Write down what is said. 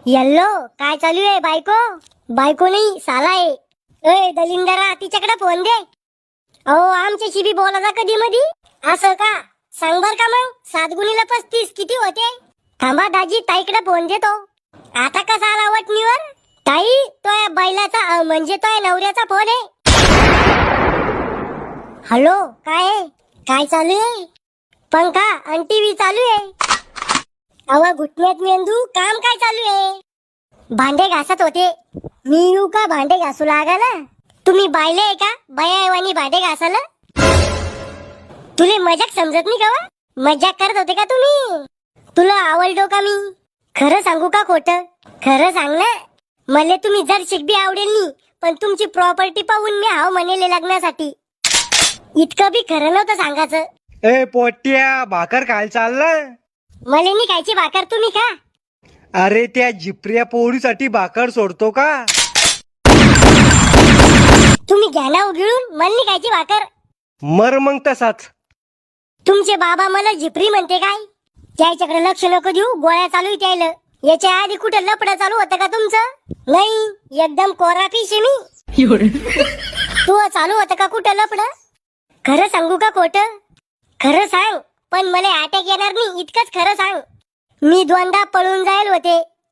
Yellow काय चालू आहे? बायको बायको नाही साला आहे. ए दलिंदरा तिच्याकडे फोन दे. अहो आमच्याशी बी बोला जा कधी मधी. असं का? सांग बर का मग 7 गुणिले 35 किती होते? थांबा दाजी ताईकडे फोन देतो. आता कसा आला वटणीवर? ताई तो या बैलाचा म्हणजे तो या नवऱ्याचा फोन आहे. हॅलो काय आहे? काय चालू आहे? पंखा आणि टीव्ही चालू आहे. अव घुटण्यात मेंदू काम काय चालू आहे? भांडे घासत होते. मी येऊ का भांडे घासू लागायला? तुम्ही बायले आहे का बायावानी भांडे घासायला? तुले मजाक समजत नाही का वा? मजाक करत होते का तुम्ही? तुला आवडलो का मी? खरं सांगू का खोटं? खरं सांग ना. मले तुम्ही जर शिकबी आवडेल नी पण तुमची प्रॉपर्टी पाहून मी हाव म्हणेले लग्नासाठी. इतकं बी खरं नव्हतं सांगायचं. ए पोट्या भाकर खायला चालला? मले नी खायची भाकर तुम्ही का? अरे त्या जिप्रिया पोळीसाठी भाकर सोडतो का? तुम्ही घ्या ना उघडून मला नी खायची भाकर. मर मग तसाच. तुमचे बाबा मला झिपरी म्हणते काय? त्याच्याकडे लक्ष नको देऊ. गोळ्या चालू त्याला. याच्या आधी कुठं लपडं चालू होतं का तुमचं? नाही एकदम कोरा पिशे मी. तू चालू होतं का कुठं लपडं? खरं सांगू का खोटं? खरं सांग पण मला अटॅक येणार नाही इतकंच खरं सांग. मी 2दा पळून जाईल होते